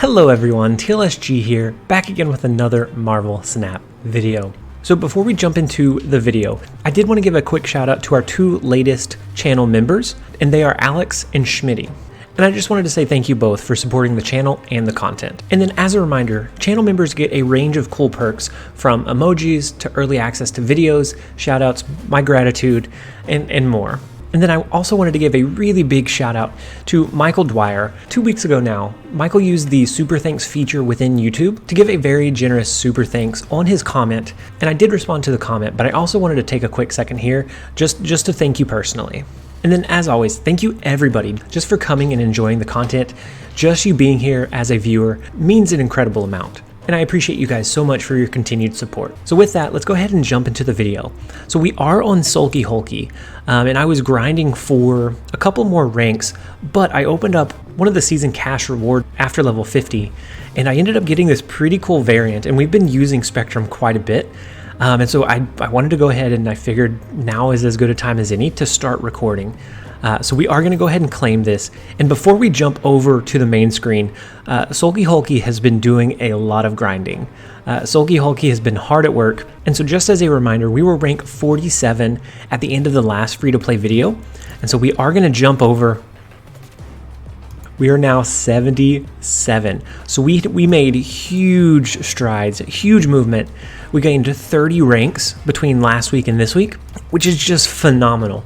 Hello everyone, TLSG here, back again with another Marvel Snap video. So before we jump into the video, I did want to give a quick shout out to our two latest channel members, and they are Alex and Schmitty. And I just wanted to say thank you both for supporting the channel and the content. And then as a reminder, channel members get a range of cool perks from emojis to early access to videos, shout outs, my gratitude, and more. And then I also wanted to give a really big shout out to Michael Dwyer. 2 weeks ago now, Michael used the super thanks feature within YouTube to give a very generous super thanks on his comment. And I did respond to the comment, but I also wanted to take a quick second here just to thank you personally. And then as always, thank you everybody just for coming and enjoying the content. Just you being here as a viewer means an incredible amount. And I appreciate you guys so much for your continued support. So with that, let's go ahead and jump into the video. So we are on Sulky Hulky, and I was grinding for a couple more ranks, but I opened up one of the season cash reward after level 50, and I ended up getting this pretty cool variant, and we've been using Spectrum quite a bit. And so I wanted to go ahead, and I figured now is as good a time as any to start recording. So we are going to go ahead and claim this. And before we jump over to the main screen, Sulky Hulky has been doing a lot of grinding. Sulky Hulky has been hard at work. And so just as a reminder, we were rank 47 at the end of the last free-to-play video. And so we are going to jump over. We are now 77. So we made huge strides, huge movement. We gained 30 ranks between last week and this week, which is just phenomenal.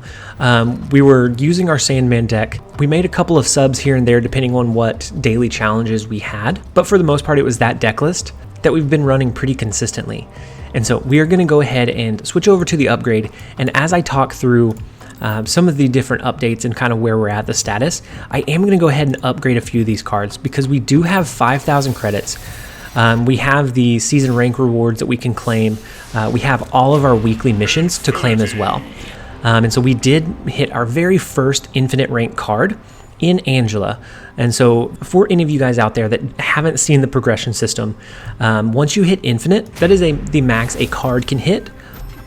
We were using our Sandman deck. We made a couple of subs here and there depending on what daily challenges we had. But for the most part, it was that deck list that we've been running pretty consistently. And so we are going to go ahead and switch over to the upgrade. And as I talk through some of the different updates and kind of where we're at, the status, I am going to go ahead and upgrade a few of these cards because we do have 5,000 credits. We have the season rank rewards that we can claim. We have all of our weekly missions to claim as well. And so we did hit our very first infinite rank card in Angela. And so for any of you guys out there that haven't seen the progression system, once you hit infinite, that is the max a card can hit.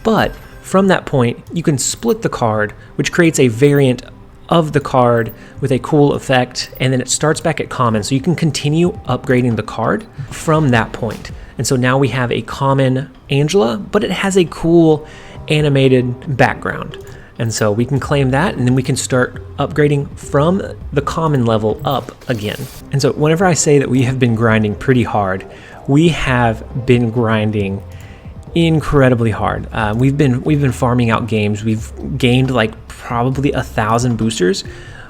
But from that point, you can split the card, which creates a variant of the card with a cool effect, and then it starts back at common, so you can continue upgrading the card from that point. And so now we have a common Angela, but it has a cool animated background. And so we can claim that, and then we can start upgrading from the common level up again. And so whenever I say that we have been grinding pretty hard, we have been grinding incredibly hard. We've been farming out games. We've gained like probably 1,000 boosters,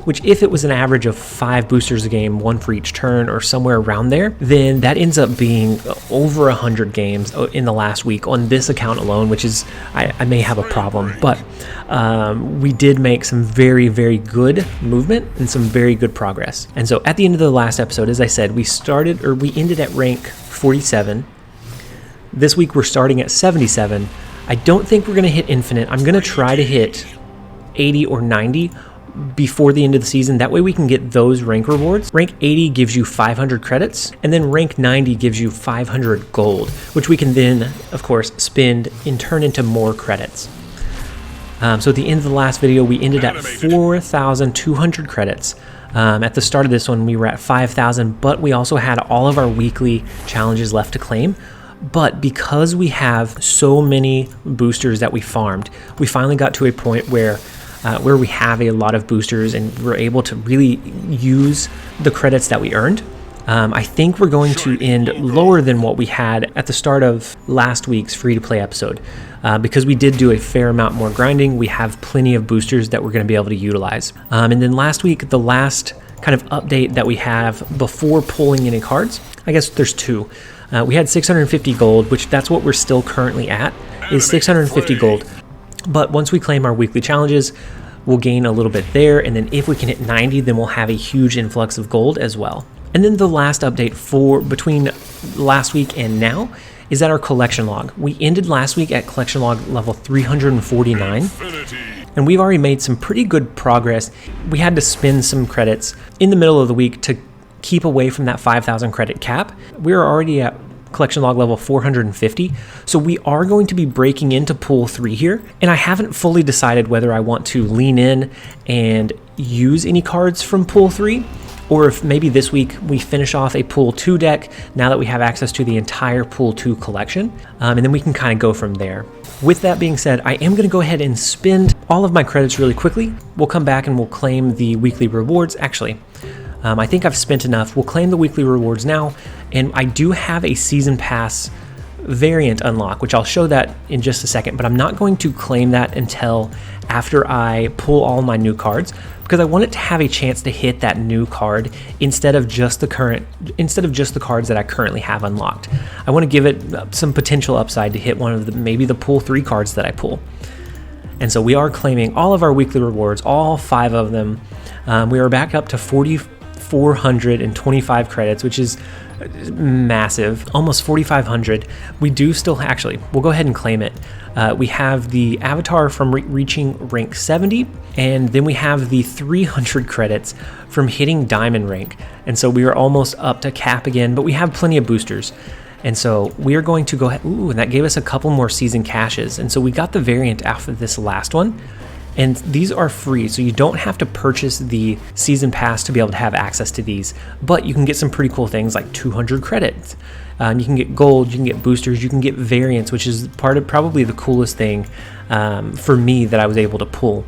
which if it was an average of 5 boosters a game, 1 for each turn or somewhere around there, then that ends up being over 100 games in the last week on this account alone, which is, I may have a problem, but we did make some very, very good movement and some very good progress. And so at the end of the last episode, as I said, we ended at rank 47. This week we're starting at 77. I don't think we're going to hit infinite. I'm going to try to hit 80 or 90 before the end of the season. That way we can get those rank rewards. Rank 80 gives you 500 credits, and then rank 90 gives you 500 gold, which we can then, of course, spend and turn into more credits. So at the end of the last video, we ended at 4,200 credits. At the start of this one, we were at 5,000, but we also had all of our weekly challenges left to claim. But because we have so many boosters that we farmed, we finally got to a point where we have a lot of boosters and we're able to really use the credits that we earned. I think we're going to end lower than what we had at the start of last week's free-to-play episode. Because we did do a fair amount more grinding, we have plenty of boosters that we're going to be able to utilize. And then last week, the last kind of update that we have before pulling any cards, I guess there's 2. We had 650 gold, which that's what we're still currently at, is 650 gold. But once we claim our weekly challenges, we'll gain a little bit there. And then if we can hit 90, then we'll have a huge influx of gold as well. And then the last update for between last week and now is at our collection log. We ended last week at collection log level 349. And we've already made some pretty good progress. We had to spend some credits in the middle of the week to keep away from that 5,000 credit cap. We're already at collection log level 450. So we are going to be breaking into pool 3 here, and I haven't fully decided whether I want to lean in and use any cards from pool 3, or if maybe this week we finish off a pool 2 deck now that we have access to the entire pool 2 collection, and then we can kind of go from there. With that being said, I am going to go ahead and spend all of my credits really quickly. We'll come back and we'll claim the weekly rewards. Actually, I think I've spent enough. We'll claim the weekly rewards now, and I do have a season pass variant unlock, which I'll show that in just a second, but I'm not going to claim that until after I pull all my new cards, because I want it to have a chance to hit that new card instead of just the cards that I currently have unlocked. I want to give it some potential upside to hit one of maybe the pool 3 cards that I pull. And so we are claiming all of our weekly rewards, all 5 of them. We are back up to 4,425 credits, which is massive, almost 4,500. We do still, actually, we'll go ahead and claim it. We have the avatar from reaching rank 70, and then we have the 300 credits from hitting diamond rank. And so we are almost up to cap again, but we have plenty of boosters. And so we are going to go ahead, and that gave us a couple more season caches. And so we got the variant after this last one. And these are free, so you don't have to purchase the season pass to be able to have access to these, but you can get some pretty cool things like 200 credits. You can get gold, you can get boosters, you can get variants, which is probably the coolest thing for me that I was able to pull.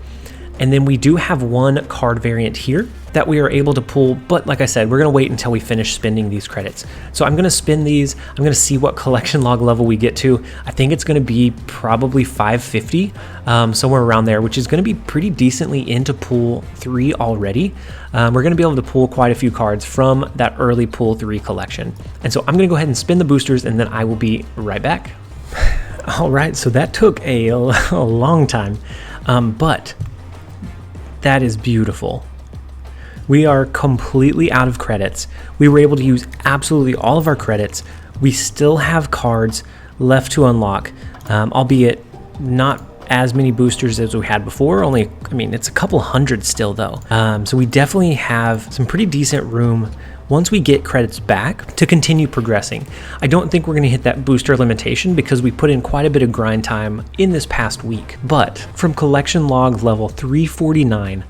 And then we do have one card variant here that we are able to pull, but like I said, we're going to wait until we finish spending these credits. So I'm going to spend these, I'm going to see what collection log level we get to. I think it's going to be probably 550, somewhere around there, which is going to be pretty decently into pool 3 already. We're going to be able to pull quite a few cards from that early pool 3 collection. And so I'm going to go ahead and spin the boosters, and then I will be right back. All right, so that took a long time, but that is beautiful. We are completely out of credits. We were able to use absolutely all of our credits. We still have cards left to unlock, albeit not as many boosters as we had before. It's a couple hundred still though. So we definitely have some pretty decent room once we get credits back to continue progressing. I don't think we're going to hit that booster limitation because we put in quite a bit of grind time in this past week. But from collection log level 349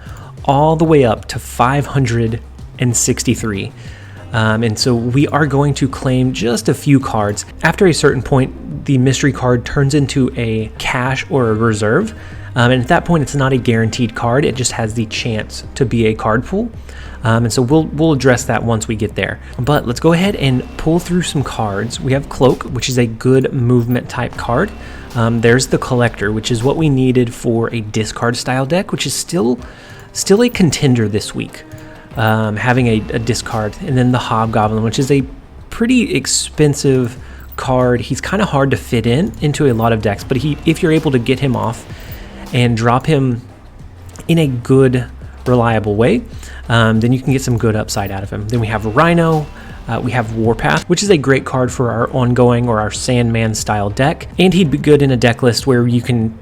all the way up to 563. And so we are going to claim just a few cards. After a certain point, the mystery card turns into a cache or a reserve. And at that point, it's not a guaranteed card. It just has the chance to be a card pool. And so we'll address that once we get there. But let's go ahead and pull through some cards. We have Cloak, which is a good movement type card. There's the Collector, which is what we needed for a discard style deck, which is still a contender this week, having a discard. And then the Hobgoblin, which is a pretty expensive card. He's kind of hard to fit into a lot of decks, but if you're able to get him off and drop him in a good, reliable way, then you can get some good upside out of him. Then we have Rhino. We have Warpath, which is a great card for our ongoing or our Sandman style deck, and he'd be good in a deck list where you can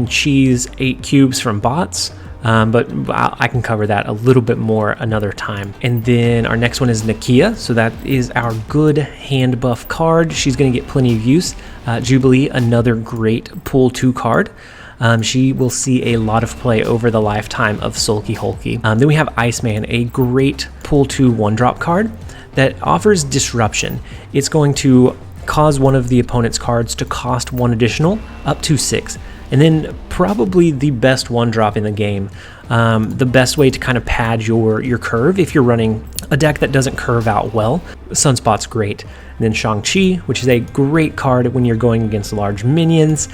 cheese 8 cubes from bots. But I can cover that a little bit more another time. And then our next one is Nakia. So that is our good hand buff card. She's going to get plenty of use. Jubilee, another great pool 2 card. She will see a lot of play over the lifetime of Sulky Hulky. Then we have Iceman, a great pool 2 1-drop card that offers disruption. It's going to cause one of the opponent's cards to cost 1 additional, up to 6. And then probably the best 1-drop in the game. The best way to kind of pad your curve if you're running a deck that doesn't curve out well. Sunspot's great. And then Shang-Chi, which is a great card when you're going against large minions.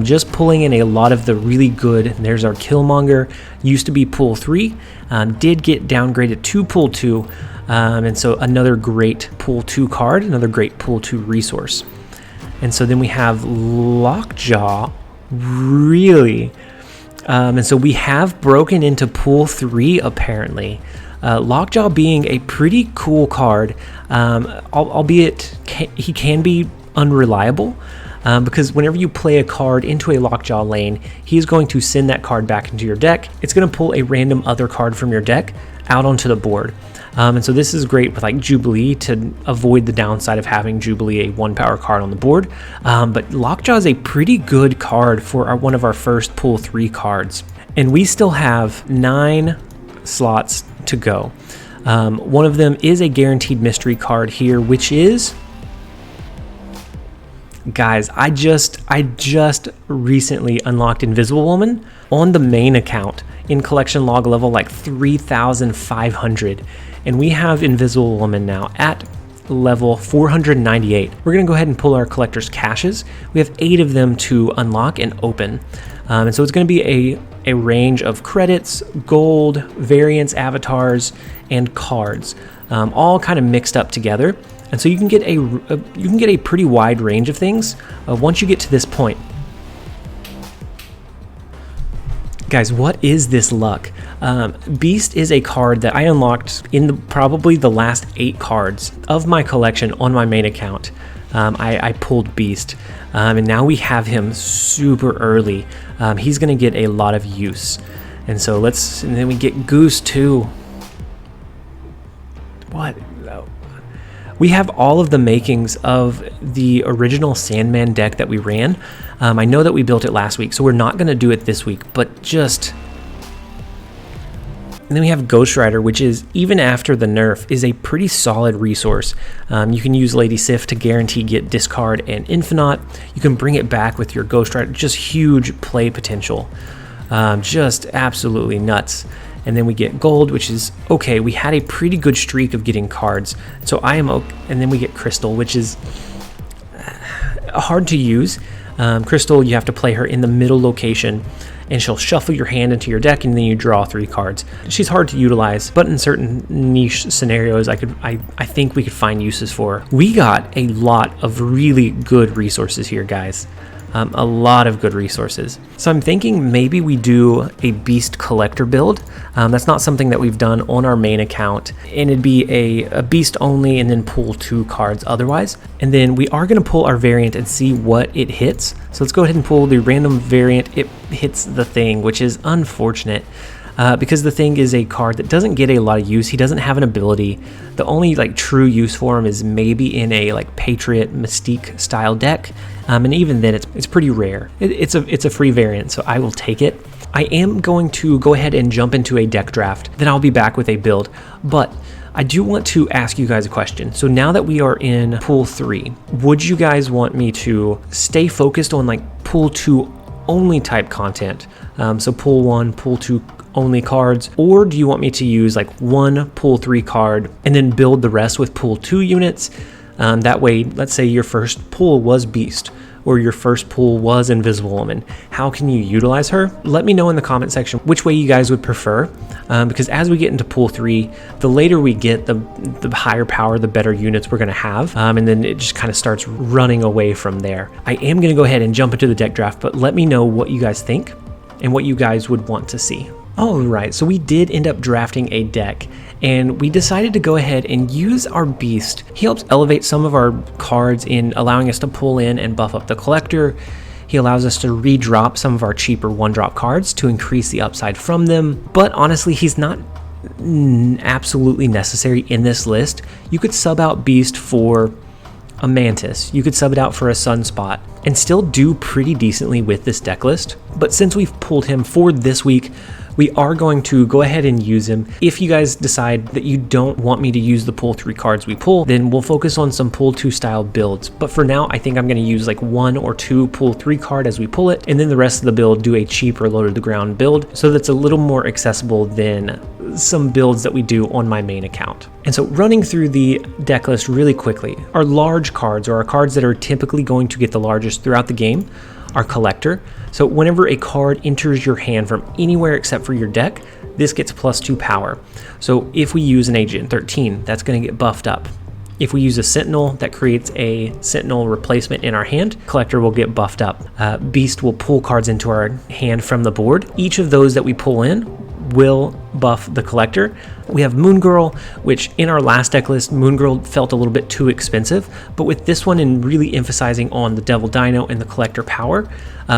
Just pulling in a lot of the really good. There's our Killmonger. Used to be pool 3. Did get downgraded to pool 2. And so another great pool 2 card. Another great pool 2 resource. And so then we have Lockjaw. Really? And so we have broken into pool 3 apparently. Lockjaw being a pretty cool card, albeit he can be unreliable, because whenever you play a card into a Lockjaw lane, he's going to send that card back into your deck. It's going to pull a random other card from your deck out onto the board. And so this is great with like Jubilee to avoid the downside of having Jubilee a 1 power card on the board. But Lockjaw is a pretty good card for one of our first pool 3 cards. And we still have 9 slots to go. One of them is a guaranteed mystery card here, which is... Guys, I just recently unlocked Invisible Woman on the main account in collection log level like 3,500, and we have Invisible Woman now at level 498. We're gonna go ahead and pull our collector's caches. We have 8 of them to unlock and open, and so it's gonna be a range of credits, gold, variants, avatars, and cards, all kind of mixed up together. And so you can get a pretty wide range of things once you get to this point. Guys, what is this luck? Beast is a card that I unlocked in probably the last 8 cards of my collection on my main account. I pulled Beast, and now we have him super early. He's going to get a lot of use. And so and then we get Goose too. What? We have all of the makings of the original Sandman deck that we ran. I know that we built it last week, so we're not going to do it this week, but just... And then we have Ghost Rider, which is, even after the nerf, is a pretty solid resource. You can use Lady Sif to guarantee get discard and Infinite. You can bring it back with your Ghost Rider. Just huge play potential. Just absolutely nuts. And then we get Gold, which is okay. We had a pretty good streak of getting cards, so I am okay. And then we get Crystal, which is hard to use. Crystal, you have to play her in the middle location, and she'll shuffle your hand into your deck, and then you draw 3 cards. She's hard to utilize, but in certain niche scenarios, I think we could find uses for her. We got a lot of really good resources here, guys. A lot of good resources. So I'm thinking maybe we do a Beast Collector build. That's not something that we've done on our main account, and it'd be a Beast only and then pull 2 cards otherwise. And then we are going to pull our variant and see what it hits. So let's go ahead and pull the random variant. It hits the Thing, which is unfortunate. Because the Thing is a card that doesn't get a lot of use. He doesn't have an ability. The only like true use for him is maybe in a like Patriot Mystique style deck, and even then it's pretty rare. It's a free variant, so I will take it. I am going to go ahead and jump into a deck draft, then I'll be back with a build. But I do want to ask you guys a question. So now that we are in pool 3, would you guys want me to stay focused on like pool 2 only type content? So pool 1, pool 2 only cards, or do you want me to use like 1 pool 3 card and then build the rest with pool 2 units? That way, let's say your first pool was Beast, or your first pool was Invisible Woman. How can you utilize her? Let me know in the comment section which way you guys would prefer, because as we get into pool 3, the later we get, the higher power, the better units we're going to have, and then it just kind of starts running away from there. I am going to go ahead and jump into the deck draft, but let me know what you guys think and what you guys would want to see. All right, so we did end up drafting a deck, and we decided to go ahead and use our Beast. He helps elevate some of our cards in allowing us to pull in and buff up the collector. He allows us to redrop some of our cheaper 1-drop cards to increase the upside from them, but honestly, he's not absolutely necessary in this list. You could sub out Beast for a Mantis, you could sub it out for a Sunspot, and still do pretty decently with this deck list. But since we've pulled him for this week, we are going to go ahead and use him. If you guys decide that you don't want me to use the pool 3 cards we pull, then we'll focus on some pool 2 style builds. But for now, I think I'm going to use like 1 or 2 pool 3 card as we pull it, and then the rest of the build do a cheaper low to the ground build, so that's a little more accessible than some builds that we do on my main account. And so running through the deck list really quickly, our large cards, or our cards that are typically going to get the largest throughout the game, our Collector. So whenever a card enters your hand from anywhere except for your deck, this gets +2 power. So if we use an Agent 13, that's going to get buffed up. If we use a Sentinel, that creates a Sentinel replacement in our hand, Collector will get buffed up. Beast will pull cards into our hand from the board. Each of those that we pull in will buff the collector. We have Moon Girl, which in our last deck list, Moon Girl felt a little bit too expensive, but with this one and really emphasizing on the Devil Dino and the collector power,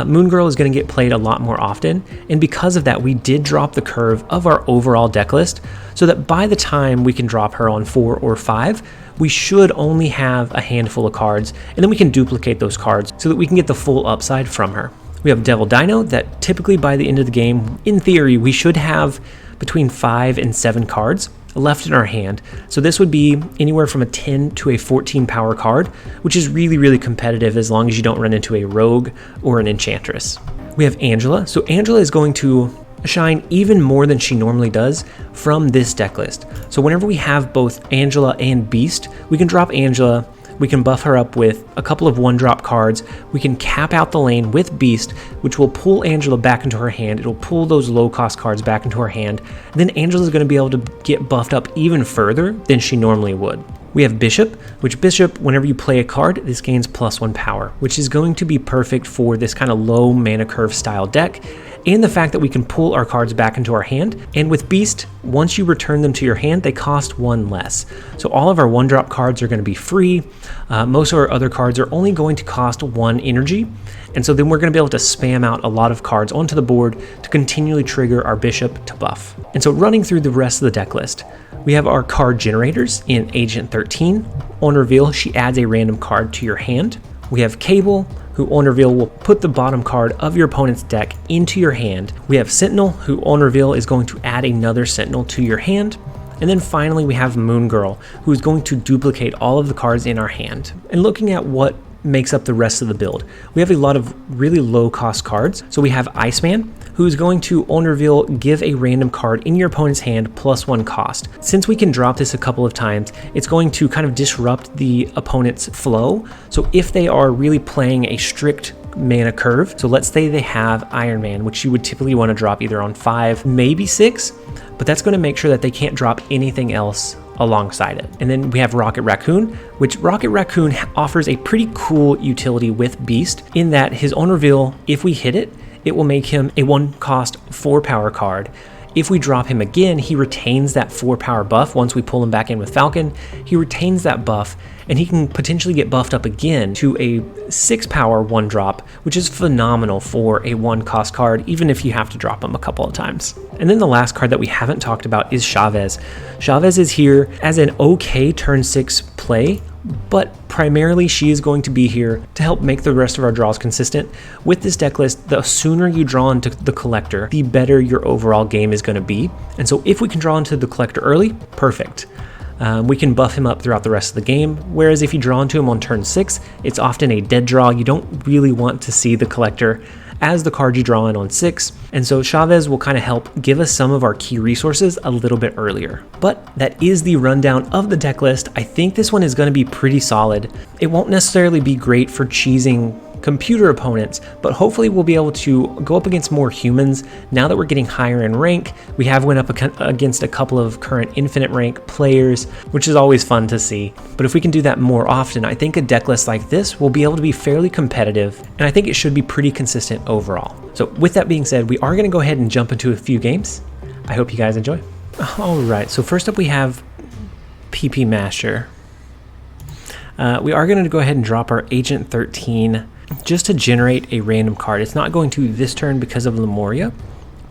Moon Girl is going to get played a lot more often, and because of that, we did drop the curve of our overall deck list, so that by the time we can drop her on 4 or 5, we should only have a handful of cards, and then we can duplicate those cards so that we can get the full upside from her. We have Devil Dino that typically by the end of the game, in theory, we should have between 5 and 7 cards left in our hand. So this would be anywhere from a 10 to a 14 power card, which is really, really competitive as long as you don't run into a rogue or an enchantress. We have Angela. So Angela is going to shine even more than she normally does from this deck list. So whenever we have both Angela and Beast, we can drop Angela, we can buff her up with a couple of 1-drop cards, we can cap out the lane with Beast, which will pull Angela back into her hand, it'll pull those low-cost cards back into her hand, and then Angela's going to be able to get buffed up even further than she normally would. We have Bishop, which Bishop, whenever you play a card, this gains +1 power, which is going to be perfect for this kind of low mana curve style deck, and the fact that we can pull our cards back into our hand. And with Beast, once you return them to your hand, they cost 1 less. So all of our 1-drop cards are going to be free. Most of our other cards are only going to cost 1 energy. And so then we're going to be able to spam out a lot of cards onto the board to continually trigger our Bishop to buff. And so running through the rest of the deck list, we have our card generators in Agent 13. On reveal, she adds a random card to your hand. We have Cable, who on reveal will put the bottom card of your opponent's deck into your hand. We have Sentinel, who on reveal is going to add another Sentinel to your hand. And then finally we have Moon Girl, who is going to duplicate all of the cards in our hand. And looking at what makes up the rest of the build, we have a lot of really low cost cards. So we have Iceman, who is going to on reveal give a random card in your opponent's hand +1 cost. Since we can drop this a couple of times, it's going to kind of disrupt the opponent's flow. So if they are really playing a strict mana curve, so let's say they have Iron Man, which you would typically want to drop either on 5, maybe 6, but that's going to make sure that they can't drop anything else alongside it. And then we have Rocket Raccoon, which Rocket Raccoon offers a pretty cool utility with Beast in that his on reveal, if we hit it, it will make him a 1-cost 4-power card. If we drop him again, he retains that 4-power buff. Once we pull him back in with Falcon, he retains that buff, and he can potentially get buffed up again to a 6-power 1-drop, which is phenomenal for a 1-cost card, even if you have to drop him a couple of times. And then the last card that we haven't talked about is Chavez. Chavez is here as an okay turn 6 play, but primarily she is going to be here to help make the rest of our draws consistent. With this deck list, the sooner you draw into the collector, the better your overall game is going to be. And so if we can draw into the collector early, perfect. We can buff him up throughout the rest of the game, whereas if you draw into him on turn 6, it's often a dead draw. You don't really want to see the collector as the card you draw in on 6, and so Chavez will kind of help give us some of our key resources a little bit earlier. But that is the rundown of the deck list. I think this one is going to be pretty solid. It won't necessarily be great for cheesing computer opponents, but hopefully we'll be able to go up against more humans. Now that we're getting higher in rank, we have went up against a couple of current infinite rank players, which is always fun to see. But if we can do that more often, I think a deck list like this will be able to be fairly competitive, and I think it should be pretty consistent overall. So with that being said, we are going to go ahead and jump into a few games. I hope you guys enjoy. All right, so first up we have PP Master. We are going to go ahead and drop our Agent 13 just to generate a random card. It's not going to this turn because of Lemuria,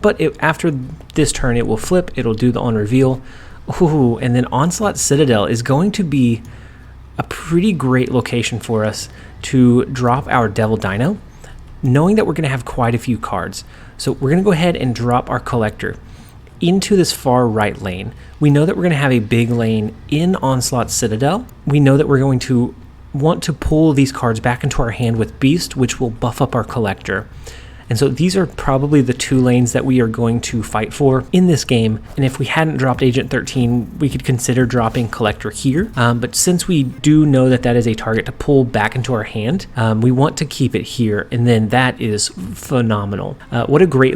but after this turn it will flip, it'll do the on reveal. Ooh, and then Onslaught Citadel is going to be a pretty great location for us to drop our Devil Dino, knowing that we're going to have quite a few cards. So we're going to go ahead and drop our collector into this far right lane. We know that we're going to have a big lane in Onslaught Citadel. We know that we're going to want to pull these cards back into our hand with Beast, which will buff up our collector. And so these are probably the 2 lanes that we are going to fight for in this game. And if we hadn't dropped Agent 13, we could consider dropping Collector here. But since we do know that that is a target to pull back into our hand, we want to keep it here. And then that is phenomenal. What a great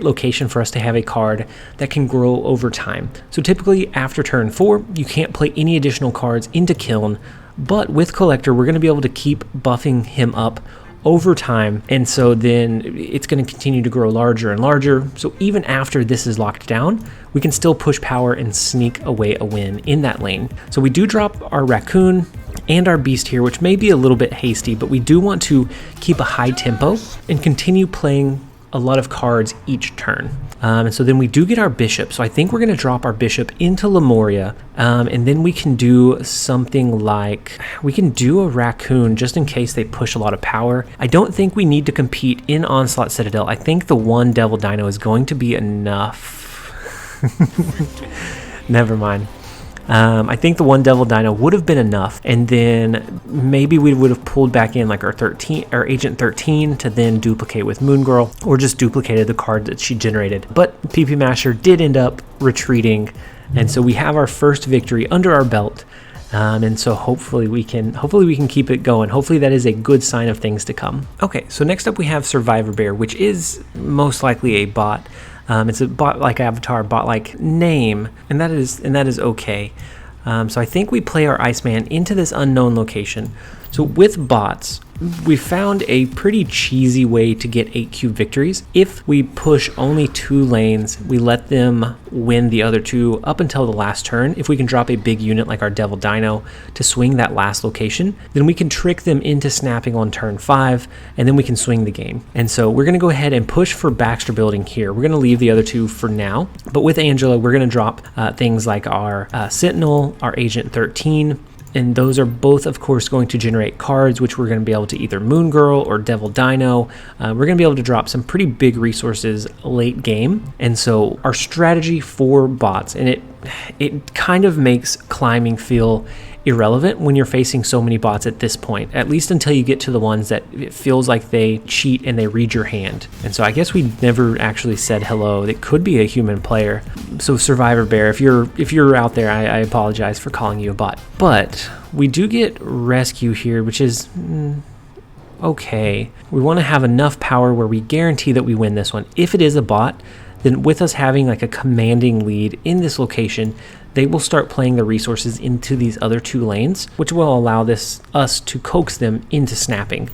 location for us to have a card that can grow over time. So typically after turn 4, you can't play any additional cards into Kiln. But with Collector, we're going to be able to keep buffing him up over time, and so then it's going to continue to grow larger and larger. So even after this is locked down, we can still push power and sneak away a win in that lane. So we do drop our raccoon and our beast here, which may be a little bit hasty, but we do want to keep a high tempo and continue playing a lot of cards each turn. And so then we do get our bishop. So I think we're going to drop our bishop into Lemuria, and then we can do something like, we can do a raccoon just in case they push a lot of power. I don't think we need to compete in Onslaught Citadel. I think the one Devil Dino is going to be enough. Never mind. I think the one Devil Dino would have been enough, and then maybe we would have pulled back in like our Agent 13 to then duplicate with Moon Girl, or just duplicated the card that she generated. But PP Masher did end up retreating, and so we have our first victory under our belt. And so hopefully we can keep it going. Hopefully that is a good sign of things to come. Okay, so next up we have Survivor Bear, which is most likely a bot. It's a bot-like avatar, bot-like name, and that is okay. So I think we play our Iceman into this unknown location. So with bots, we found a pretty cheesy way to get 8 cube victories. If we push only 2 lanes, we let them win the other 2 up until the last turn. If we can drop a big unit like our Devil Dino to swing that last location, then we can trick them into snapping on turn 5, and then we can swing the game. And so we're going to go ahead and push for Baxter Building here. We're going to leave the other 2 for now, but with Angela, we're going to drop things like our Sentinel, our Agent 13, and those are both, of course, going to generate cards, which we're going to be able to either Moon Girl or Devil Dino. We're going to be able to drop some pretty big resources late game. And so our strategy for bots, and it kind of makes climbing feel irrelevant when you're facing so many bots at this point, at least until you get to the ones that it feels like they cheat and they read your hand. And so I guess we never actually said hello. It could be a human player. So Survivor Bear, if you're out there, I apologize for calling you a bot. But we do get Rescue here, which is okay. We want to have enough power where we guarantee that we win this one. If it is a bot, then with us having like a commanding lead in this location, they will start playing the resources into these other 2 lanes, which will allow us to coax them into snapping.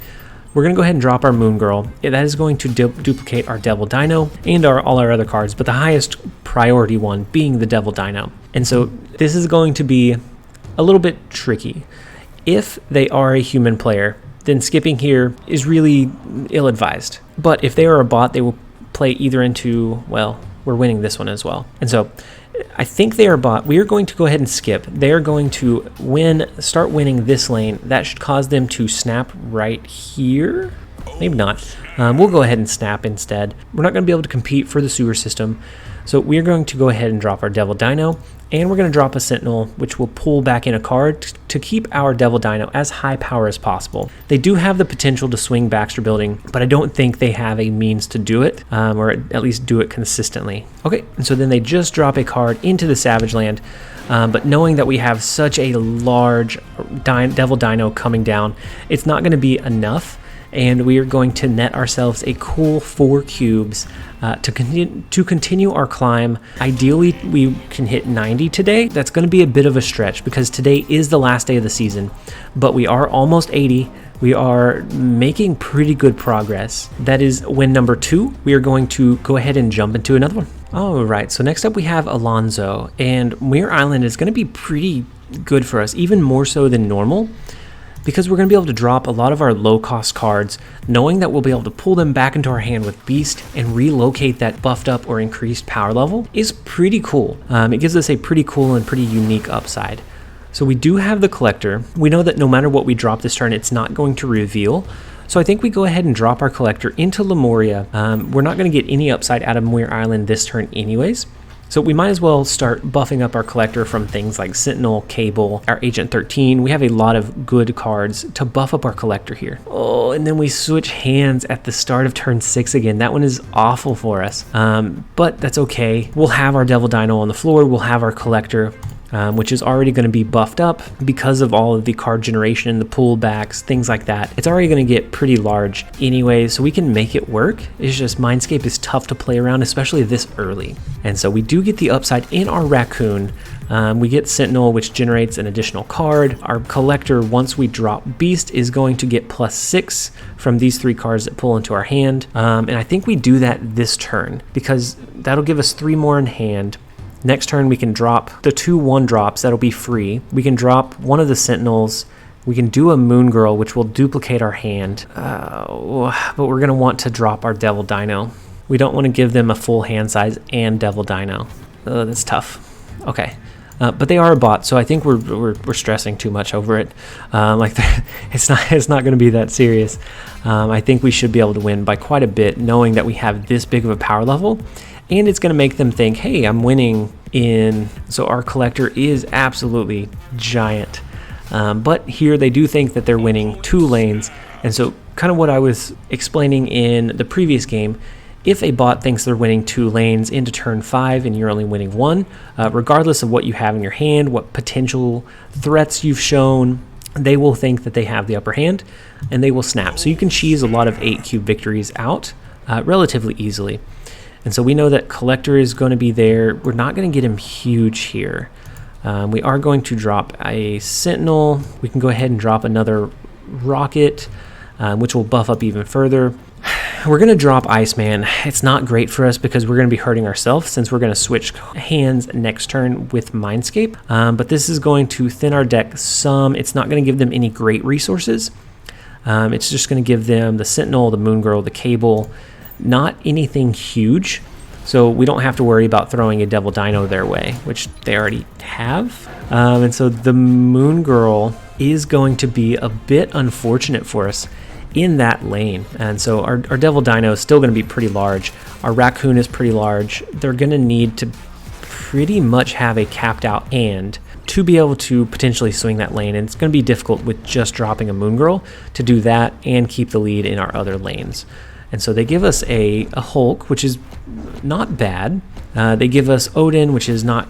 We're going to go ahead and drop our Moon Girl. That is going to duplicate our Devil Dino and all our other cards, but the highest priority one being the Devil Dino. And so this is going to be a little bit tricky. If they are a human player, then skipping here is really ill-advised. But if they are a bot, they will play either into, well, we're winning this one as well. And so I think they are bot. We are going to go ahead and skip. They are going to start winning this lane. That should cause them to snap right here. Maybe not. We'll go ahead and snap instead. We're not going to be able to compete for the sewer system. So we are going to go ahead and drop our Devil Dino, and we're going to drop a Sentinel, which will pull back in a card to keep our Devil Dino as high power as possible. They do have the potential to swing Baxter Building, but I don't think they have a means to do it, or at least do it consistently. Okay, and so then they just drop a card into the Savage Land, but knowing that we have such a large Devil Dino coming down, it's not going to be enough. And we are going to net ourselves a cool 4 cubes to continue our climb. Ideally, we can hit 90 today. That's going to be a bit of a stretch because today is the last day of the season, but we are almost 80. We are making pretty good progress. That is win number 2. We are going to go ahead and jump into another one. All right, so next up we have Alonzo, and Muir Island is going to be pretty good for us, even more so than normal, because we're going to be able to drop a lot of our low-cost cards, knowing that we'll be able to pull them back into our hand with Beast and relocate that buffed up or increased power level is pretty cool. It gives us a pretty cool and pretty unique upside. So we do have the Collector. We know that no matter what we drop this turn, it's not going to reveal. So I think we go ahead and drop our Collector into Lemuria. We're not going to get any upside out of Muir Island this turn anyways. So we might as well start buffing up our Collector from things like Sentinel, Cable, our Agent 13. We have a lot of good cards to buff up our Collector here. Oh, and then we switch hands at the start of turn 6 again. That one is awful for us, but that's okay. We'll have our Devil Dino on the floor. We'll have our Collector. which is already going to be buffed up because of all of the card generation, the pullbacks, things like that. It's already going to get pretty large anyway, so we can make it work. It's just Mindscape is tough to play around, especially this early. And so we do get the upside in our Raccoon. We get Sentinel, which generates an additional card. Our collector, once we drop Beast, is going to get +6 from these 3 cards that pull into our hand. And I think we do that this turn because that'll give us 3 more in hand. Next turn, we can drop the 2 1-drops. That'll be free. We can drop one of the Sentinels. We can do a Moon Girl, which will duplicate our hand. But we're going to want to drop our Devil Dino. We don't want to give them a full hand size and Devil Dino. That's tough. Okay. But they are a bot, so I think we're stressing too much over it. It's not going to be that serious. I think we should be able to win by quite a bit, knowing that we have this big of a power level. And it's going to make them think, hey, I'm winning in... So our collector is absolutely giant. But here they do think that they're winning 2 lanes. And so kind of what I was explaining in the previous game, if a bot thinks they're winning 2 lanes into turn 5 and you're only winning 1, regardless of what you have in your hand, what potential threats you've shown, they will think that they have the upper hand and they will snap. So you can cheese a lot of 8-cube victories out relatively easily. And so we know that collector is going to be there. We're not going to get him huge here. We are going to drop a Sentinel. We can go ahead and drop another Rocket, which will buff up even further. We're going to drop Iceman. It's not great for us because we're going to be hurting ourselves since we're going to switch hands next turn with Mindscape. But this is going to thin our deck some. It's not going to give them any great resources. It's just going to give them the Sentinel, the Moon Girl, the Cable, not anything huge. So we don't have to worry about throwing a Devil Dino their way, which they already have. And so the Moon Girl is going to be a bit unfortunate for us in that lane. And so our Devil Dino is still going to be pretty large. Our Raccoon is pretty large. They're going to need to pretty much have a capped out hand to be able to potentially swing that lane. And it's going to be difficult with just dropping a Moon Girl to do that and keep the lead in our other lanes. And so they give us a Hulk, which is not bad. They give us Odin, which is not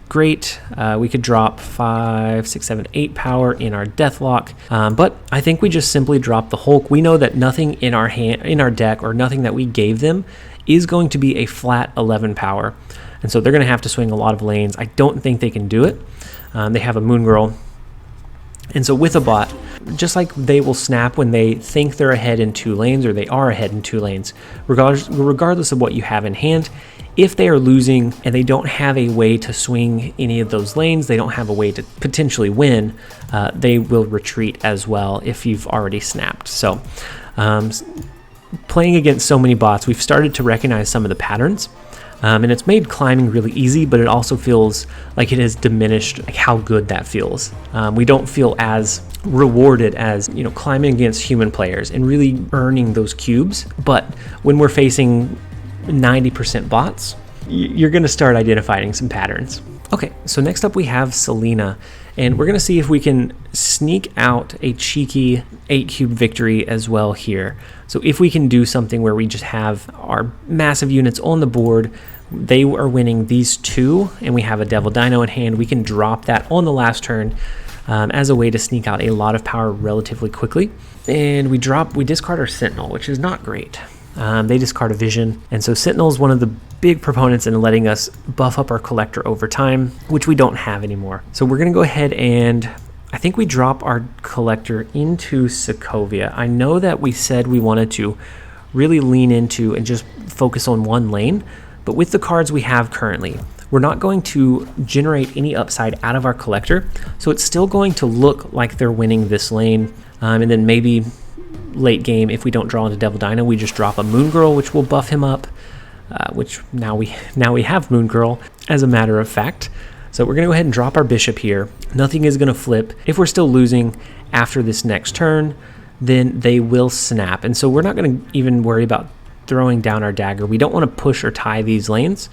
great. We could drop 5, 6, 7, 8 power in our Deathlock. But I think we just simply drop the Hulk. We know that nothing in our deck or nothing that we gave them is going to be a flat 11 power. And so they're going to have to swing a lot of lanes. I don't think they can do it. They have a Moon Girl. And so with a bot, just like they will snap when they think they're ahead in 2 lanes or they are ahead in 2 lanes, regardless of what you have in hand, if they are losing and they don't have a way to swing any of those lanes, they don't have a way to potentially win, they will retreat as well if you've already snapped. So playing against so many bots, we've started to recognize some of the patterns. And it's made climbing really easy, but it also feels like it has diminished how good that feels. We don't feel as rewarded as climbing against human players and really earning those cubes. But when we're facing 90% bots, you're going to start identifying some patterns. Okay, so next up we have Selena, and we're going to see if we can sneak out a cheeky 8-cube victory as well here. So if we can do something where we just have our massive units on the board, they are winning these 2, and we have a Devil Dino in hand, we can drop that on the last turn as a way to sneak out a lot of power relatively quickly. And we discard our Sentinel, which is not great. They discard a Vision, and so Sentinel is one of the big proponents in letting us buff up our collector over time, which we don't have anymore. So we're going to go ahead and I think we drop our collector into Sokovia. I know that we said we wanted to really lean into and just focus on one lane, but with the cards we have currently, we're not going to generate any upside out of our collector, so it's still going to look like they're winning this lane, and then maybe late game, if we don't draw into Devil Dino, we just drop a Moon Girl, which will buff him up, which now we have Moon Girl as a matter of fact. So we're going to go ahead and drop our Bishop here. Nothing is going to flip. If we're still losing after this next turn, then they will snap. And so we're not going to even worry about throwing down our dagger. We don't want to push or tie these lanes.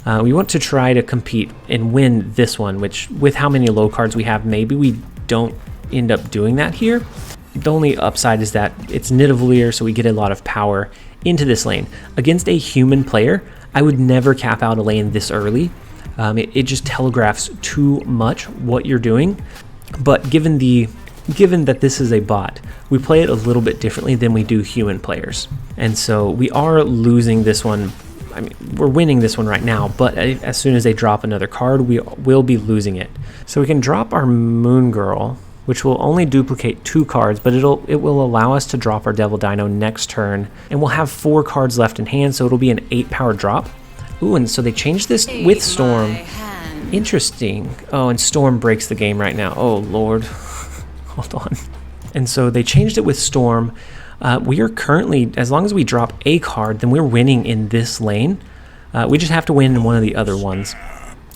We want to try to compete and win this one, which with how many low cards we have, maybe we don't end up doing that here. The only upside is that it's Nidavellir, so we get a lot of power into this lane. Against a human player, I would never cap out a lane this early. It just telegraphs too much what you're doing. But given that this is a bot, we play it a little bit differently than we do human players. And so we are losing this one. I mean, we're winning this one right now, but as soon as they drop another card, we will be losing it. So we can drop our Moon Girl, which will only duplicate 2 cards, but it will allow us to drop our Devil Dino next turn, and we'll have 4 cards left in hand, so it'll be an 8 power drop. Ooh, and so they changed this with Storm. Interesting. Oh, and Storm breaks the game right now. Oh, Lord. Hold on. And so they changed it with Storm. We are currently, as long as we drop a card, then we're winning in this lane. We just have to win in one of the other ones.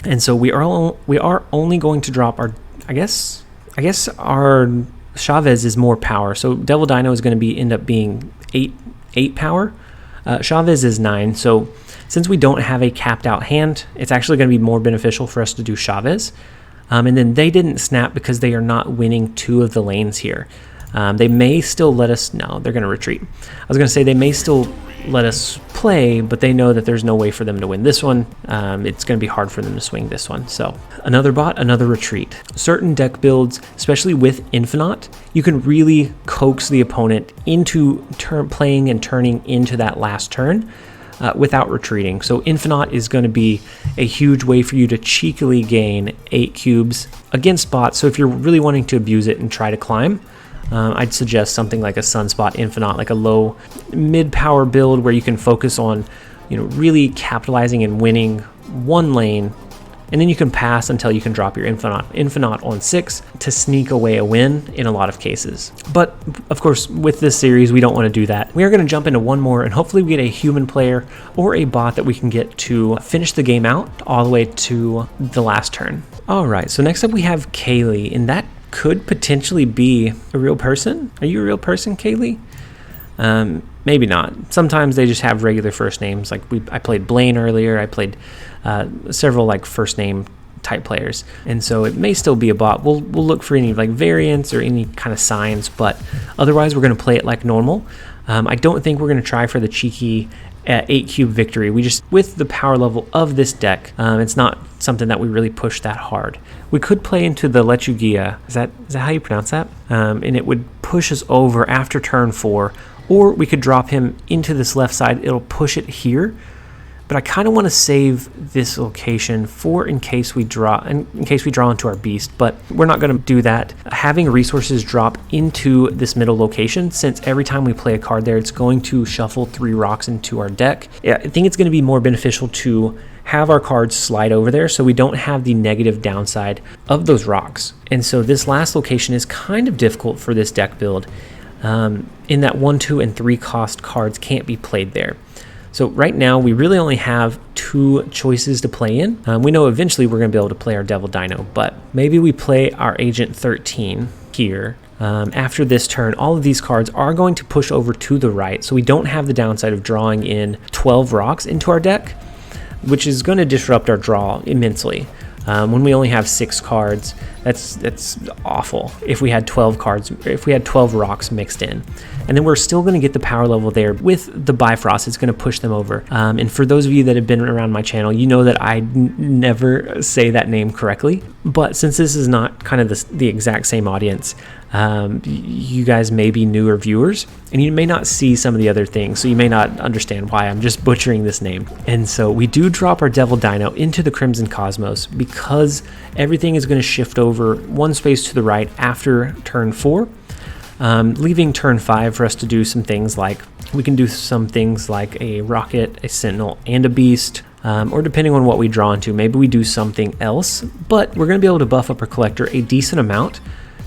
And so we are only going to drop our, I guess our Chavez is more power. So Devil Dino is going to end up being 8 power. Chavez is 9. So since we don't have a capped out hand, it's actually going to be more beneficial for us to do Chavez. And then they didn't snap because they are not winning 2 of the lanes here. They may still let us, no, they're going to retreat. I was going to say they may still let us play, but they know that there's no way for them to win this one. It's going to be hard for them to swing this one. So another bot, another retreat. Certain deck builds, especially with Infinite, you can really coax the opponent into playing and turning into that last turn without retreating. So Infinite is going to be a huge way for you to cheekily gain 8 cubes against bots. So if you're really wanting to abuse it and try to climb, I'd suggest something like a Sunspot Infinite, like a low mid-power build where you can focus on, really capitalizing and winning one lane, and then you can pass until you can drop your Infinite on 6 to sneak away a win in a lot of cases. But of course, with this series, we don't want to do that. We are going to jump into one more, and hopefully we get a human player or a bot that we can get to finish the game out all the way to the last turn. All right, so next up we have Kaylee, and that could potentially be a real person. Are you a real person, Kaylee? Maybe not. Sometimes they just have regular first names. Like I played Blaine earlier. I played several like first name type players, and so it may still be a bot. We'll look for any like variants or any kind of signs, but otherwise we're going to play it like normal. I don't think we're going to try for the cheeky 8 cube victory. We just, with the power level of this deck, it's not something that we really push that hard. We could play into the Lechugia. Is that how you pronounce that? And it would push us over after turn 4, or we could drop him into this left side. It'll push it here, but I kind of want to save this location for in case we draw into our beast, but we're not going to do that. Having resources drop into this middle location, since every time we play a card there, it's going to shuffle 3 rocks into our deck. Yeah, I think it's going to be more beneficial to have our cards slide over there so we don't have the negative downside of those rocks. And so this last location is kind of difficult for this deck build, in that 1, 2, and 3 cost cards can't be played there. So right now we really only have 2 choices to play in. We know eventually we're going to be able to play our Devil Dino, but maybe we play our Agent 13 here. After this turn, all of these cards are going to push over to the right, so we don't have the downside of drawing in 12 rocks into our deck, which is going to disrupt our draw immensely. When we only have 6 cards, that's awful. If we had 12 cards, if we had 12 rocks mixed in, and then we're still going to get the power level there with the Bifrost. It's going to push them over. And for those of you that have been around my channel, you know that I never say that name correctly. But since this is not kind of the exact same audience, you guys may be newer viewers, and you may not see some of the other things, so you may not understand why I'm just butchering this name. And so we do drop our Devil Dino into the Crimson Cosmos because everything is going to shift over 1 space to the right after turn 4, leaving turn 5 for us to do some things like, we can do some things like a Rocket, a Sentinel, and a Beast, or depending on what we draw into, maybe we do something else, but we're going to be able to buff up our Collector a decent amount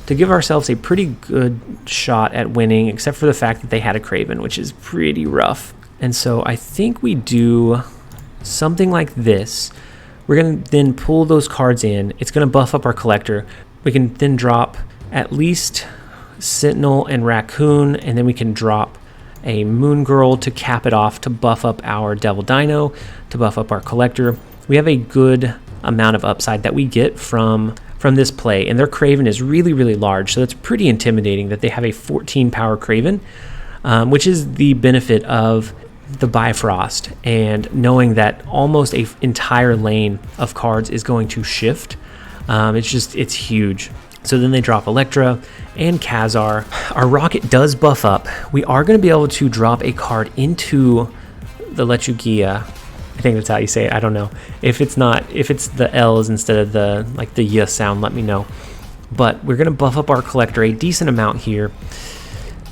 to give ourselves a pretty good shot at winning, except for the fact that they had a Craven, which is pretty rough. And so I think we do something like this. We're going to then pull those cards in. It's going to buff up our Collector. We can then drop at least Sentinel and Raccoon, and then we can drop a Moon Girl to cap it off, to buff up our Devil Dino, to buff up our Collector. We have a good amount of upside that we get from this play, and their Craven is really, really large, so that's pretty intimidating that they have a 14 power Craven, which is the benefit of the Bifrost and knowing that almost an entire lane of cards is going to shift, it's huge. So then they drop Electra and Khazar. Our Rocket does buff up. We are going to be able to drop a card into the Lechugia. I think that's how you say it. I don't know. If it's the L's instead of the Y sound, let me know. But we're going to buff up our collector a decent amount here.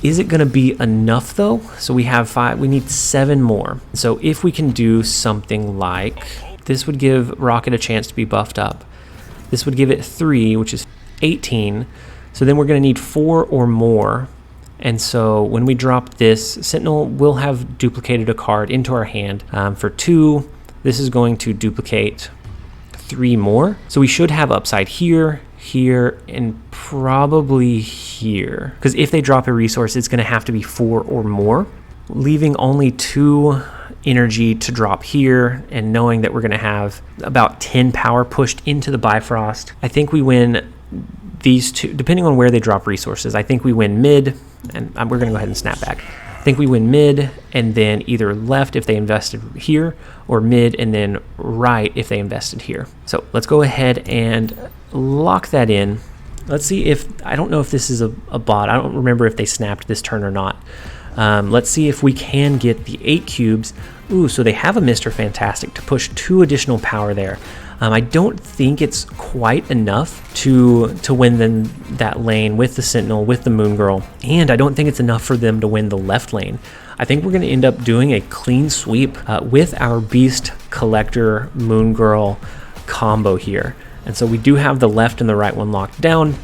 Is it going to be enough though? So we have 5, we need 7 more. So if we can do something like, this would give Rocket a chance to be buffed up. This would give it 3, which is 18. So then we're going to need 4 or more. And so when we drop this, Sentinel will have duplicated a card into our hand. For 2, this is going to duplicate 3 more. So we should have upside here, here, and probably here. Because if they drop a resource, it's going to have to be 4 or more, leaving only 2 energy to drop here, and knowing that we're going to have about 10 power pushed into the Bifrost. I think we win these 2, depending on where they drop resources. I think we win mid, and we're going to go ahead and snap back. I think we win mid, and then either left if they invested here, or mid and then right if they invested here. So let's go ahead and lock that in. Let's see if, I don't know if this is a bot. I don't remember if they snapped this turn or not. Let's see if we can get the 8 cubes. Ooh, so they have a Mr. Fantastic to push 2 additional power there. I don't think it's quite enough to win that lane with the Sentinel, with the Moon Girl, and I don't think it's enough for them to win the left lane. I think we're going to end up doing a clean sweep with our Beast Collector Moon Girl combo here. And so we do have the left and the right one locked down.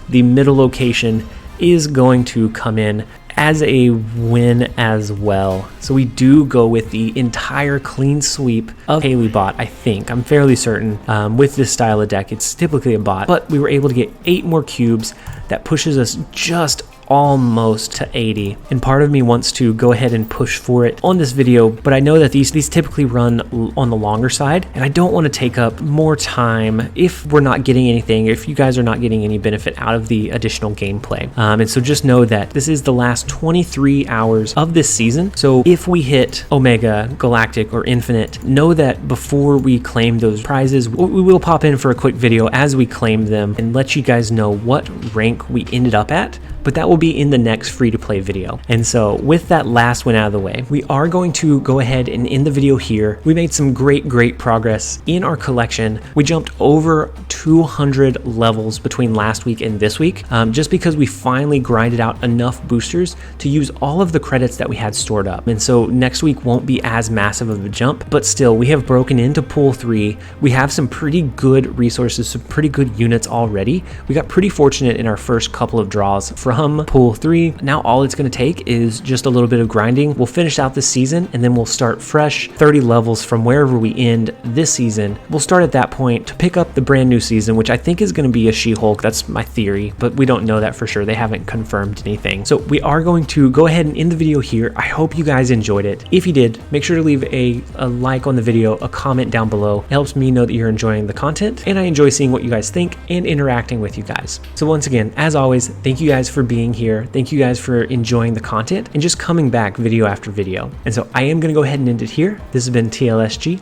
The middle location is going to come in as a win as well. So we do go with the entire clean sweep of Haley bot, I think. I'm fairly certain with this style of deck, it's typically a bot, but we were able to get 8 more cubes. That pushes us just almost to 80, and part of me wants to go ahead and push for it on this video, but I know that these typically run on the longer side, and I don't want to take up more time if we're not getting anything, if you guys are not getting any benefit out of the additional gameplay. And so just know that this is the last 23 hours of this season, so if we hit Omega, Galactic, or Infinite, know that before we claim those prizes, we will pop in for a quick video as we claim them and let you guys know what rank we ended up at, but that will be in the next free-to-play video. And so with that last one out of the way, we are going to go ahead and end the video here. We made some great progress in our collection. We jumped over 200 levels between last week and this week, just because we finally grinded out enough boosters to use all of the credits that we had stored up. And so next week won't be as massive of a jump, but still we have broken into pool 3. We have some pretty good resources, some pretty good units already. We got pretty fortunate in our first couple of draws from pool 3. Now all it's going to take is just a little bit of grinding. We'll finish out this season and then we'll start fresh 30 levels from wherever we end this season. We'll start at that point to pick up the brand new season, which I think is going to be a She-Hulk. That's my theory, but we don't know that for sure. They haven't confirmed anything. So we are going to go ahead and end the video here. I hope you guys enjoyed it. If you did, make sure to leave a like on the video, a comment down below. It helps me know that you're enjoying the content, and I enjoy seeing what you guys think and interacting with you guys. So once again, as always, thank you guys for being here. Thank you guys for enjoying the content and just coming back video after video. And so I am going to go ahead and end it here. This has been TLSG.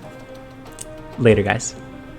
Later, guys.